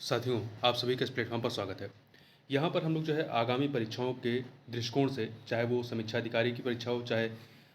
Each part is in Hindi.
साथियों, आप सभी का इस प्लेटफॉर्म पर स्वागत है। यहाँ पर हम लोग जो है आगामी परीक्षाओं के दृष्टिकोण से, चाहे वो समीक्षा अधिकारी की परीक्षा हो, चाहे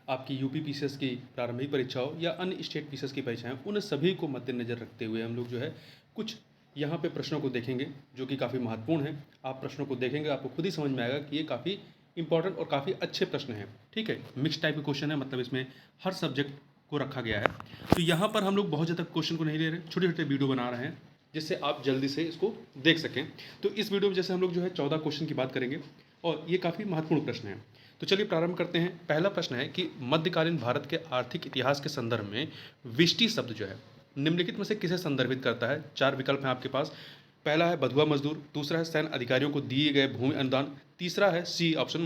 आपकी यूपी पीसीएस की प्रारंभिक परीक्षा हो या अन्य स्टेट पीसीएस की परीक्षाएं, उन सभी को मद्देनजर रखते हुए हम लोग जो है कुछ यहाँ पे प्रश्नों को देखेंगे जो कि काफ़ी महत्वपूर्ण है। आप प्रश्नों को देखेंगे, आपको खुद ही समझ में आएगा कि ये काफ़ी इंपॉर्टेंट और काफ़ी अच्छे प्रश्न हैं। ठीक है, मिक्स टाइप के क्वेश्चन है, मतलब इसमें हर सब्जेक्ट को रखा गया है। तो यहाँ पर हम लोग बहुत ज़्यादा क्वेश्चन को नहीं ले रहे, छोटे छोटे वीडियो बना रहे हैं जिससे आप जल्दी से इसको देख सकें। तो इस वीडियो में जैसे हम लोग जो है 14 क्वेश्चन की बात करेंगे और ये काफ़ी महत्वपूर्ण प्रश्न है। तो चलिए प्रारंभ करते हैं। पहला प्रश्न है कि मध्यकालीन भारत के आर्थिक इतिहास के संदर्भ में विष्टि शब्द जो है निम्नलिखित में से किसे संदर्भित करता है। चार विकल्प हैं आपके पास। पहला है बधुआ मजदूर, दूसरा है सैन्य अधिकारियों को दिए गए भूमि अनुदान, तीसरा है सी ऑप्शन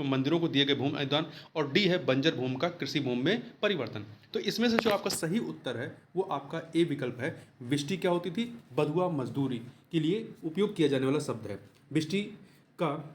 मंदिरों को दिए गए भूमि अनुदान, और डी है बंजर भूमि का कृषि भूमि में परिवर्तन। तो इसमें से जो आपका सही उत्तर है वो आपका ए विकल्प है। विष्टि क्या होती थी? बधुआ मजदूरी के लिए उपयोग किया जाने वाला शब्द है। विष्टि का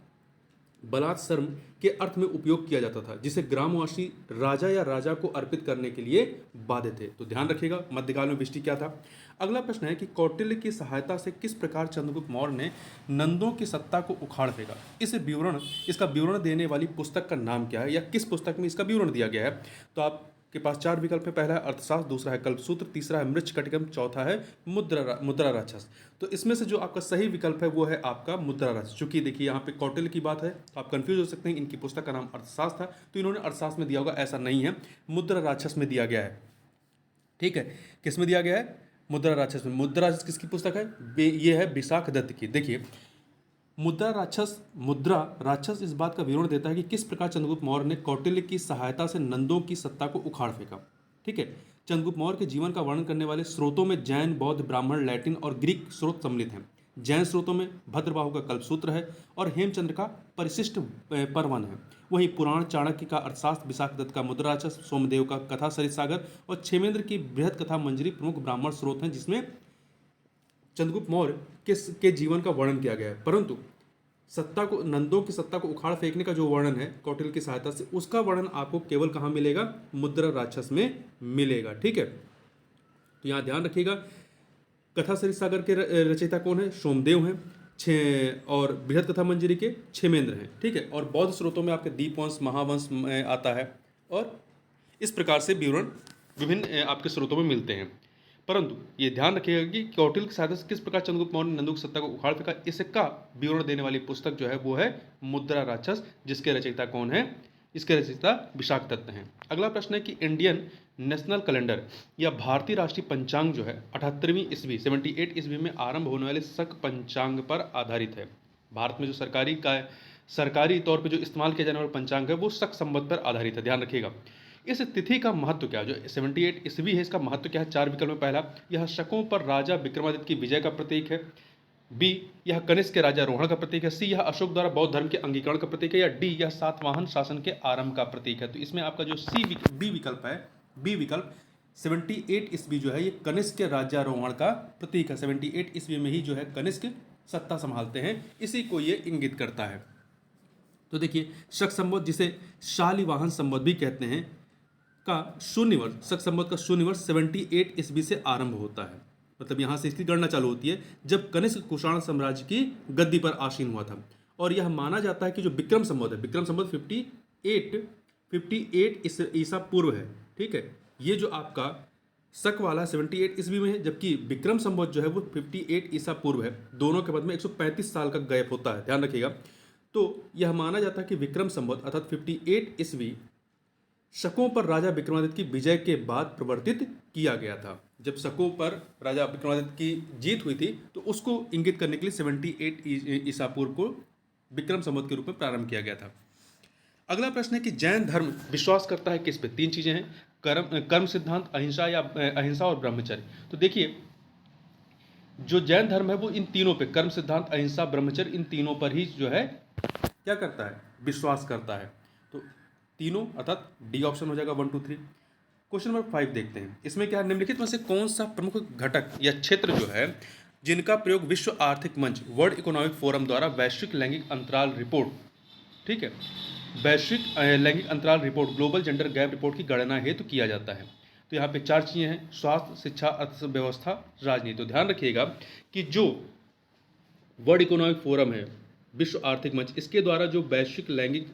बलात् श्रम के अर्थ में उपयोग किया जाता था, जिसे ग्रामवासी राजा या राजा को अर्पित करने के लिए बाध्य थे। तो ध्यान रखिएगा, मध्यकाल में विष्टि क्या था। अगला प्रश्न है कि कौटिल्य की सहायता से किस प्रकार चंद्रगुप्त मौर्य ने नंदों की सत्ता को उखाड़ फेंका। इसका विवरण देने वाली पुस्तक का नाम क्या है, या किस पुस्तक में इसका विवरण दिया गया है। तो आपके पास चार विकल्प है। पहला है अर्थशास्त्र, दूसरा है कल्पसूत्र, तीसरा है मृच्छकटिकम, चौथा है मुद्रा राक्षस। तो इसमें से जो आपका सही विकल्प है वो है आपका मुद्रा राक्षस। चूंकि देखिए यहाँ पे कौटिल्य की बात है तो आप कंफ्यूज हो सकते हैं, इनकी पुस्तक का नाम अर्थशास्त्र था तो इन्होंने अर्थशास्त्र में दिया होगा, ऐसा नहीं है, मुद्रा राक्षस में दिया गया है। ठीक है, किस में दिया गया है? मुद्रा राक्षस में। मुद्रा राक्षस किसकी पुस्तक है? ये है विशाख दत्त की। देखिए, मुद्रा राक्षस इस बात का विवरण देता है कि किस प्रकार चंद्रगुप्त मौर्य ने कौटिल्य की सहायता से नंदों की सत्ता को उखाड़ फेंका। ठीक है, चंद्रगुप्त मौर्य के जीवन का वर्णन करने वाले स्रोतों में जैन, बौद्ध, ब्राह्मण, लैटिन और ग्रीक स्रोत सम्मिलित हैं। जैन स्रोतों में भद्रबाहु का कल्पसूत्र है और हेमचंद्र का परिशिष्ट पर्वन है। वहीं पुराण चाणक्य का अर्थशास्त्र, विशाख दत्त का मुद्रा राक्षस, सोमदेव का कथा सरित सागर और क्षेमेंद्र की बृहद कथा मंजरी प्रमुख ब्राह्मण स्रोत हैं जिसमें चंद्रगुप्त मौर्य के जीवन का वर्णन किया गया है। परंतु नंदों की सत्ता को उखाड़ फेंकने का जो वर्णन है कौटिल्य की सहायता से, उसका वर्णन आपको केवल कहाँ मिलेगा? मुद्रा राक्षस में मिलेगा। ठीक है, तो यहाँ ध्यान रखिएगा, कथा सरित सागर के रचयिता कौन है? सोमदेव हैं। और बृहद कथा मंजरी के क्षेमेंद्र हैं। ठीक है, और बौद्ध स्रोतों में आपके दीपवंश, महावंश आता है, और इस प्रकार से विवरण विभिन्न आपके स्रोतों में मिलते हैं। परंतु ये ध्यान रखिएगा कि कौटिल्य की सहायता से किस प्रकार चंद्रगुप्त मौर्य ने नंदों की सत्ता को उखाड़ फेंका, इसका विवरण देने वाली पुस्तक जो है वो है मुद्रा राक्षस, जिसके रचयिता कौन है? इसके रचयिता विशाख दत्त हैं। अगला प्रश्न है कि इंडियन नेशनल कैलेंडर या भारतीय राष्ट्रीय पंचांग जो है 78वीं ईस्वी 78 ईस्वी में आरंभ होने वाले शक पंचांग पर आधारित है। भारत में जो सरकारी तौर पर जो इस्तेमाल किया जाने वाला पंचांग है वो शक संवत पर आधारित है। ध्यान रखिएगा, इस तिथि का महत्व क्या है? जो 78 ईस्वी है, इसका महत्व क्या है? चार विकल्प में पहला, यह शकों पर राजा विक्रमादित्य की विजय का प्रतीक है। बी, यह कनिष्क के राजारोहण का प्रतीक है। सी, यह अशोक द्वारा बौद्ध धर्म के अंगीकरण का प्रतीक है। या डी, यह सातवाहन शासन के आरंभ का प्रतीक है। तो इसमें आपका जो बी विकल्प है, बी विकल्प 78 ईस्वी जो है ये कनिष्क के राज्यारोहण का प्रतीक है। 78 ईस्वी में ही जो है कनिष्क सत्ता संभालते हैं, इसी को ये इंगित करता है। तो देखिए, शक संवत, जिसे शालिवाहन संवत भी कहते हैं, का शून्य वर्ष, शक संवत का शून्य वर्ष 78 ईस्वी से आरंभ होता है। मतलब यहाँ से इसकी गणना चालू होती है जब कनिष्क कुषाण साम्राज्य की गद्दी पर आसीन हुआ था। और यह माना जाता है कि जो विक्रम संवत है, विक्रम संवत 58 ईसा पूर्व है। ठीक है, ये जो आपका शक वाला 78 ईस्वी में है, जबकि विक्रम संवत जो है वो 58 ईसा पूर्व है। दोनों के मध्य में 135 साल का गैप होता है, ध्यान रखिएगा। तो यह माना जाता है कि विक्रम संवत अर्थात 58 ईस्वी शकों पर राजा विक्रमादित्य की विजय के बाद प्रवर्तित किया गया था। जब शकों पर राजा विक्रमादित्य की जीत हुई थी तो उसको इंगित करने के लिए 78 ईसा पूर्व को विक्रम संवत के रूप में प्रारंभ किया गया था। अगला प्रश्न है कि जैन धर्म विश्वास करता है किस पे? तीन चीजें हैं, कर्म सिद्धांत, अहिंसा और ब्रह्मचर्य। तो देखिए, जो जैन धर्म है वो इन तीनों पे, कर्म सिद्धांत, अहिंसा, ब्रह्मचर्य, इन तीनों पर ही जो है क्या करता है? विश्वास करता है। तो तीनों अर्थात डी ऑप्शन हो जाएगा 1 2 3। क्वेश्चन नंबर 5 देखते हैं। इसमें क्या है? निम्नलिखित में से कौन सा प्रमुख घटक या क्षेत्र जो है जिनका प्रयोग विश्व आर्थिक मंच, वर्ल्ड इकोनॉमिक फोरम द्वारा वैश्विक लैंगिक अंतराल रिपोर्ट, ठीक है, वैश्विक लैंगिक अंतराल report, global gender gap report की गणना हेतु किया जाता है? तो यहाँ पे चार चीजें हैं, स्वास्थ्य, शिक्षा, अर्थव्यवस्था, राजनीति। तो ध्यान रखिएगा कि जो वर्ल्ड इकोनॉमिक फोरम है, विश्व आर्थिक मंच, इसके द्वारा जो वैश्विक लैंगिक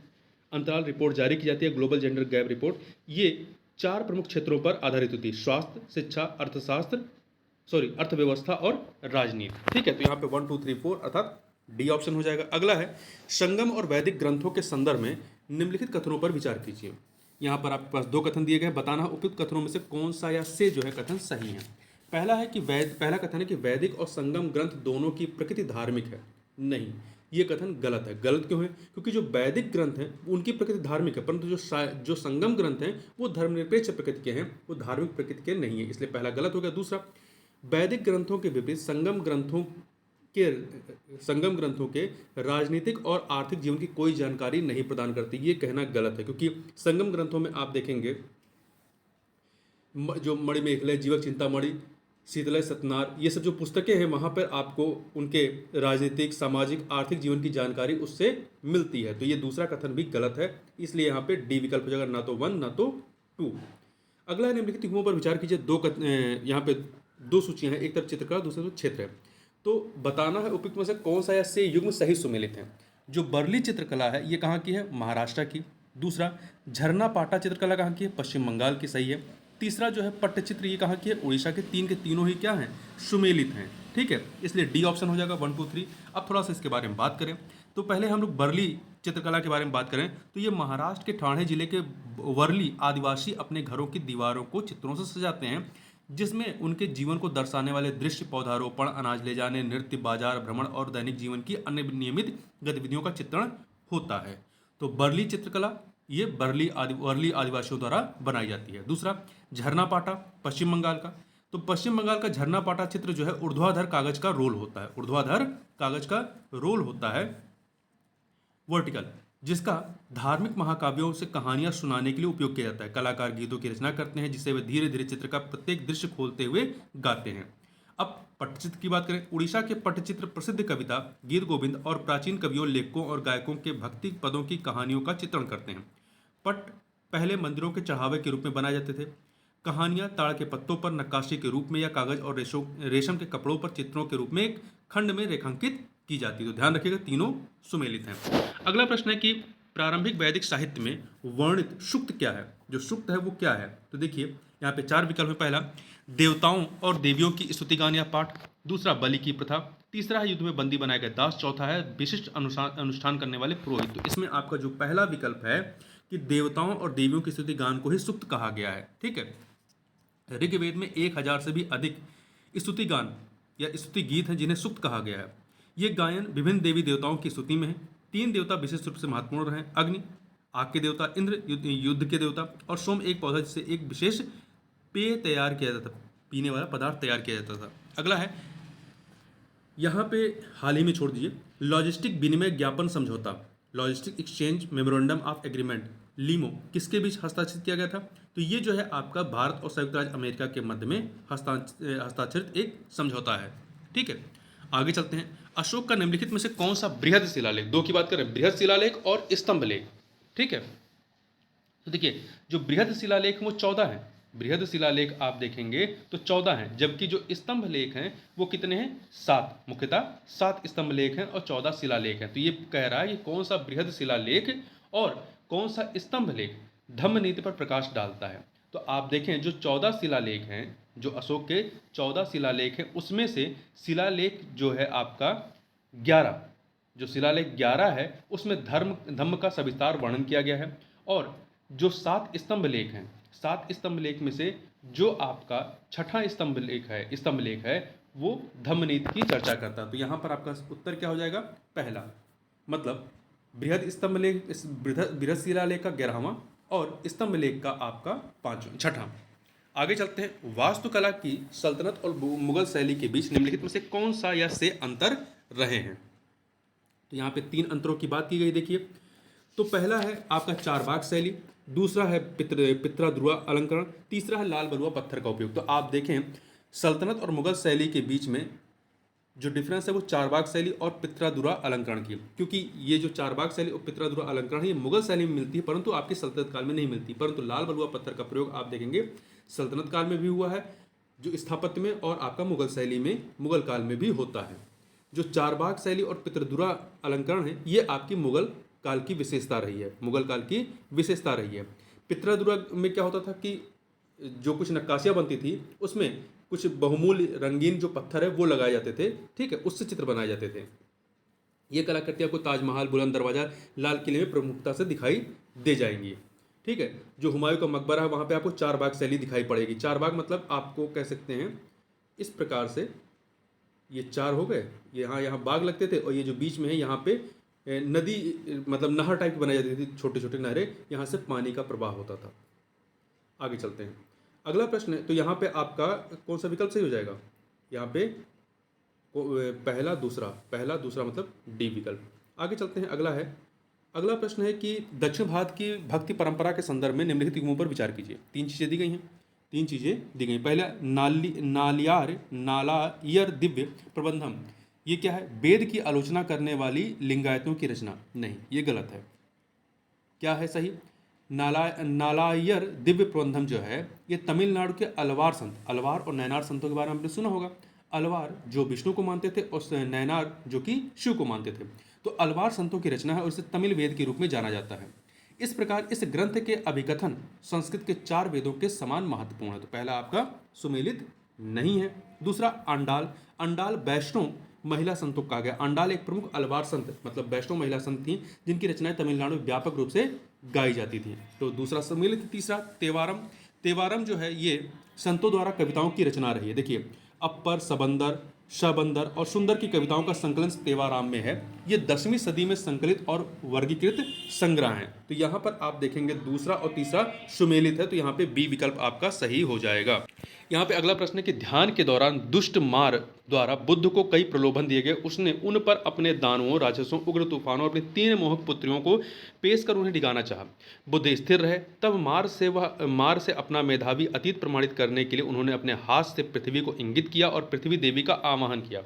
अंतराल रिपोर्ट जारी की जाती है, ग्लोबल जेंडर गैप रिपोर्ट, ये 4 प्रमुख क्षेत्रों पर आधारित होती है: स्वास्थ्य, शिक्षा, अर्थव्यवस्था और राजनीति। ठीक है, तो यहाँ पे 1 2 3 4 अर्थात डी ऑप्शन हो जाएगा। अगला है संगम और वैदिक ग्रंथों के संदर्भ में निम्नलिखित कथनों पर विचार कीजिए। यहाँ पर आपके पास 2 कथन दिए गए, बताना उपयुक्त कथनों में से कौन सा या से जो है कथन सही है। पहला कथन है कि वैदिक और संगम ग्रंथ दोनों की प्रकृति धार्मिक है। नहीं, ये कथन गलत है। गलत क्यों है? क्योंकि जो वैदिक ग्रंथ हैं उनकी प्रकृति धार्मिक है, परंतु जो संगम ग्रंथ हैं वो धर्मनिरपेक्ष प्रकृति के हैं, वो धार्मिक प्रकृति के नहीं है, इसलिए पहला गलत हो गया। दूसरा, वैदिक ग्रंथों के विपरीत संगम ग्रंथों के राजनीतिक और आर्थिक जीवन की कोई जानकारी नहीं प्रदान करती। ये कहना गलत है, क्योंकि संगम ग्रंथों में आप देखेंगे जो मणिमेखलय, जीवक चिंतामणि, शीतलय सतनार, ये सब जो पुस्तकें हैं वहाँ पर आपको उनके राजनीतिक, सामाजिक, आर्थिक जीवन की जानकारी उससे मिलती है। तो ये दूसरा कथन भी गलत है, इसलिए यहाँ पे डी विकल्प हो जाएगा, ना तो 1 ना तो 2। अगला निम्नलिखित युग्मों पर विचार कीजिए। यहाँ पे 2 सूचियाँ हैं, एक तरफ चित्रकला, दूसरी तरफ क्षेत्र है। तो बताना है उपयुक्त में से कौन सा या से युग्म सही सुमेलित है। जो बर्ली चित्रकला है ये कहाँ की है? महाराष्ट्र की। दूसरा, झरना पाटा चित्रकला कहाँ की है? पश्चिम बंगाल की, सही है। तीसरा जो है पट्टचित्र, ये कहाँ की है? उड़ीसा के। तीन के तीनों ही क्या हैं? सुमेलित हैं। ठीक है, इसलिए डी ऑप्शन हो जाएगा 1 2 3। अब थोड़ा सा इसके बारे में बात करें तो पहले हम लोग बर्ली चित्रकला के बारे में बात करें तो ये महाराष्ट्र के ठाणे जिले के वर्ली आदिवासी अपने घरों की दीवारों को चित्रों से सजाते हैं, जिसमें उनके जीवन को दर्शाने वाले दृश्य, पौधारोपण, अनाज ले जाने, नृत्य, बाजार भ्रमण और दैनिक जीवन की अन्य नियमित गतिविधियों का चित्रण होता है। तो बर्ली चित्रकला ये वर्ली आदिवासियों द्वारा बनाई जाती है। दूसरा, झरना पाटा पश्चिम बंगाल का। तो पश्चिम बंगाल का झरना पाटा चित्र जो है ऊर्ध्वाधर कागज का रोल होता है, ऊर्ध्वाधर कागज का रोल होता है, वर्टिकल, जिसका धार्मिक महाकाव्यों से कहानियां सुनाने के लिए उपयोग किया जाता है। कलाकार गीतों की रचना करते हैं जिसे वे धीरे धीरे चित्र का प्रत्येक दृश्य खोलते हुए गाते हैं। अब पट्टचित्र की बात करें, उड़ीसा के पट्टचित्र प्रसिद्ध कविता, गीत गोविंद और प्राचीन कवियों, लेखकों और गायकों के भक्ति पदों की कहानियों का चित्रण करते हैं। पट्ट पहले मंदिरों के चढ़ावे के रूप में बनाए जाते थे। कहानियां ताड़ के पत्तों पर नक्काशी के रूप में या कागज और रेशम के कपड़ों पर चित्रों के रूप में एक खंड में रेखांकित की जाती है। तो ध्यान रखिएगा, तीनों सुमेलित हैं। अगला प्रश्न है कि प्रारंभिक वैदिक साहित्य में वर्णित सूक्त क्या है? जो सूक्त है वो क्या है? तो देखिए यहाँ पे 4 विकल्प है। पहला, देवताओं और देवियों की स्तुतिगान या पाठ। दूसरा, बलि की प्रथा। तीसरा है युद्ध में बंदी बनाए गए दास। चौथा है विशिष्ट अनुष्ठान करने वाले पुरोहित। तो इसमें आपका जो पहला विकल्प है कि देवताओं और देवियों की स्तुति गान को ही सूक्त कहा गया है। ठीक है, ऋग्वेद में 1000 से भी अधिक स्तुति गान या स्तुति गीत हैं जिन्हें सूक्त कहा गया है। ये गायन विभिन्न देवी देवताओं की स्तुति में है। 3 देवता विशेष रूप से महत्वपूर्ण रहे: अग्नि, आग के देवता, इंद्र युद्ध के देवता, और सोम एक पौधा जिससे एक विशेष पेय तैयार किया जाता था, पीने वाला पदार्थ तैयार किया जाता था। अगला है, यहाँ पे हाल ही में छोड़ दीजिए, लॉजिस्टिक विनिमय ज्ञापन समझौता, logistic exchange memorandum of agreement, लीमो, किसके बीच हस्ताक्षरित किया गया था? तो ये जो है आपका भारत और संयुक्त राज्य अमेरिका के मध्य में हस्ताक्षरित एक समझौता है। ठीक है, आगे चलते हैं। अशोक का निम्नलिखित में से कौन सा बृहद शिलालेख, 2 की बात करें, बृहद शिलालेख और स्तंभ लेख। ठीक है, तो देखिए जो बृहद शिलालेख वो 14 है। बृहद शिलालेख आप देखेंगे तो 14 हैं, जबकि जो स्तंभ लेख हैं वो कितने हैं? 7, मुख्यतः 7 स्तंभ लेख हैं और 14 शिलालेख हैं। तो ये कह रहा है कि कौन सा बृहद शिलालेख और कौन सा स्तंभ लेख धम्म नीति पर प्रकाश डालता है। तो आप देखें जो 14 शिलालेख हैं, जो अशोक के 14 शिलालेख हैं, उसमें से शिलालेख जो है आपका 11, जो शिलालेख 11 है उसमें धम्म का सविस्तार वर्णन किया गया है। और जो 7 स्तंभ लेख हैं, 7 स्तंभ लेख में से जो आपका छठा स्तंभ लेख है वो धम्म नीति की चर्चा करता है। तो यहाँ पर आपका उत्तर क्या हो जाएगा? पहला, मतलब बृहद स्तंभ लेख, बृहद शिलालेख का 11वां और स्तंभ लेख का आपका 6वां। आगे चलते हैं। वास्तुकला की सल्तनत और मुगल शैली के बीच निम्नलिखित में से कौन सा या से अंतर रहे हैं? तो यहाँ पे 3 अंतरों की बात की गई। देखिए, तो पहला है आपका चारबाग शैली, दूसरा है पित्रा ध्रुवा अलंकरण, तीसरा है लाल बलुआ पत्थर का उपयोग। तो आप देखें सल्तनत और मुगल शैली के बीच में जो डिफरेंस है वो चारबाग शैली और पित्रादुरा अलंकरण की, क्योंकि ये जो चारबाग शैली और पित्रादुरा अलंकरण है ये मुगल शैली में मिलती है परंतु आपकी सल्तनत काल में नहीं मिलती। परंतु लाल बलुआ पत्थर का प्रयोग आप देखेंगे सल्तनत काल में भी हुआ है जो स्थापत्य में, और आपका मुगल शैली में मुगल काल में भी होता है। जो चारबाग शैली और पितृदुरा अलंकरण है ये आपकी मुगल काल की विशेषता रही है, मुगल काल की विशेषता रही है। पितृदुरा में क्या होता था कि जो कुछ नक्काशियाँ बनती थी उसमें कुछ बहुमूल्य रंगीन जो पत्थर है वो लगाए जाते थे, ठीक है, उससे चित्र बनाए जाते थे। ये कलाकृतियाँ आपको ताजमहल, बुलंद दरवाजा, लाल किले में प्रमुखता से दिखाई दे जाएंगी, ठीक है। जो हुमायूं का मकबरा है वहाँ पे आपको चारबाग शैली दिखाई पड़ेगी। चारबाग मतलब आपको कह सकते हैं इस प्रकार से, ये चार हो गए, यहाँ यहाँ बाग लगते थे और ये जो बीच में है यहाँ पे नदी मतलब नहर टाइप की बनाई जाती थी, छोटे छोटे नहरें, यहाँ से पानी का प्रवाह होता था। आगे चलते हैं, अगला प्रश्न है, तो यहाँ पे आपका कौन सा विकल्प सही हो जाएगा? यहाँ पे पहला दूसरा मतलब डी विकल्प। आगे चलते हैं, अगला प्रश्न है कि दक्षिण भारत की भक्ति परंपरा के संदर्भ में निम्नलिखित युगों पर विचार कीजिए। तीन चीज़ें दी गई। पहला नालायर दिव्य प्रबंधम, ये क्या है? वेद की आलोचना करने वाली लिंगायतों की रचना। नहीं, ये गलत है। क्या है सही? नालायर दिव्य प्रबंधम जो है ये तमिलनाडु के अलवार और नैनार संतों के बारे में आपने सुना होगा। अलवार जो विष्णु को मानते थे और नैनार जो कि शिव को मानते थे। तो अलवार संतों की रचना है और इसे तमिल वेद के रूप में जाना जाता है। इस प्रकार इस ग्रंथ के अभिकथन संस्कृत के 4 वेदों के समान महत्वपूर्ण है। तो पहला आपका सुमेलित नहीं है। दूसरा अंडाल वैष्णव महिला संतों का कहा गया। अंडाल एक प्रमुख अलवार संत मतलब वैष्णव महिला संत थी जिनकी रचनाएं तमिलनाडु में व्यापक रूप से गाई जाती थी। तो दूसरा सम्मिलित। तीसरा तेवारम जो है ये संतों द्वारा कविताओं की रचना रही है। देखिए, अप्पर, सबंदर, शबंदर और सुंदर की कविताओं का संकलन तेवाराम में है। ये 10वीं सदी में संकलित और वर्गीकृत संग्रह हैं। तो यहाँ पर आप देखेंगे दूसरा और तीसरा सुमेलित है, तो यहाँ पे बी विकल्प आपका सही हो जाएगा। यहाँ पे अगला प्रश्न है कि ध्यान के दौरान दुष्ट मार द्वारा बुद्ध को कई प्रलोभन दिए गए। उसने उन पर अपने दानवों, राक्षसों, उग्र तूफानों और अपनी 3 मोहक पुत्रियों को पेश कर उन्हें डिगाना चाहा। बुद्ध स्थिर रहे। तब मार से अपना मेधावी अतीत प्रमाणित करने के लिए उन्होंने अपने हाथ से पृथ्वी को इंगित किया और पृथ्वी देवी का आवाहन किया।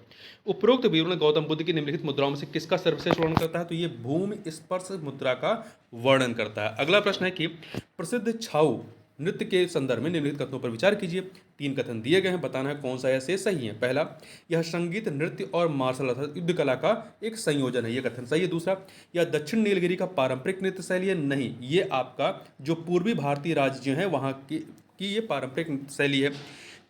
उपरोक्त विवरण गौतम बुद्ध की निम्नलिखित मुद्राओं में से किसका सर्वश्रेष्ठ वर्णन करता है? तो ये भूमि स्पर्श मुद्रा का वर्णन करता है। अगला प्रश्न है कि प्रसिद्ध छाऊ नृत्य के संदर्भ में निम्नलिखित कथनों पर विचार कीजिए। 3 कथन दिए गए हैं, बताना है कौन सा या से सही है। पहला, यह संगीत, नृत्य और मार्शल अर्थात युद्ध कला का एक संयोजन है, यह कथन सही है। दूसरा, यह दक्षिण नीलगिरी का पारंपरिक नृत्य शैली है। नहीं, ये आपका जो पूर्वी भारतीय राज्य जो है वहाँ की ये पारंपरिक नृत्य शैली है।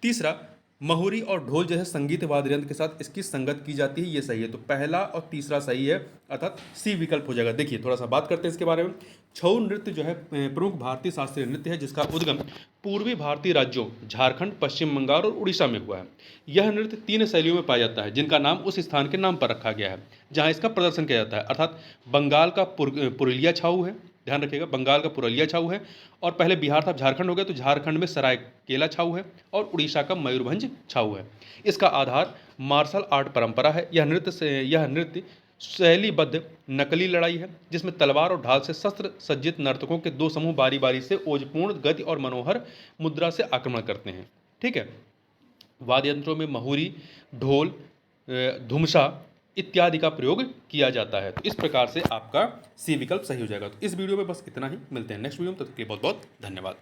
तीसरा, महुरी और ढोल जैसे संगीत वाद्य यंत्र के साथ इसकी संगत की जाती है, ये सही है। तो पहला और तीसरा सही है, अर्थात सी विकल्प हो जाएगा। देखिए, थोड़ा सा बात करते हैं इसके बारे में। छऊ नृत्य जो है प्रमुख भारतीय शास्त्रीय नृत्य है जिसका उद्गम पूर्वी भारतीय राज्यों झारखंड, पश्चिम बंगाल और उड़ीसा में हुआ है। यह नृत्य 3 शैलियों में पाया जाता है जिनका नाम उस स्थान के नाम पर रखा गया है जहाँ इसका प्रदर्शन किया जाता है। अर्थात बंगाल का पुरुलिया छाऊ है, ध्यान रखिएगा, बंगाल का पुरुलिया छाऊ है। और पहले बिहार था, झारखंड हो गया, तो झारखंड में सरायकेला छाऊ है और उड़ीसा का मयूरभंज छाऊ है। इसका आधार मार्शल आर्ट परंपरा है। यह नृत्य शैलीबद्ध नकली लड़ाई है जिसमें तलवार और ढाल से शस्त्र सज्जित नर्तकों के 2 समूह बारी बारी से ओजपूर्ण गति और मनोहर मुद्रा से आक्रमण करते हैं, ठीक है। वाद्य यंत्रों में महुरी, ढोल, धुमसा इत्यादि का प्रयोग किया जाता है। तो इस प्रकार से आपका सी विकल्प सही हो जाएगा। तो इस वीडियो में बस इतना ही, मिलते हैं नेक्स्ट वीडियो में, तब तक के लिए बहुत बहुत धन्यवाद।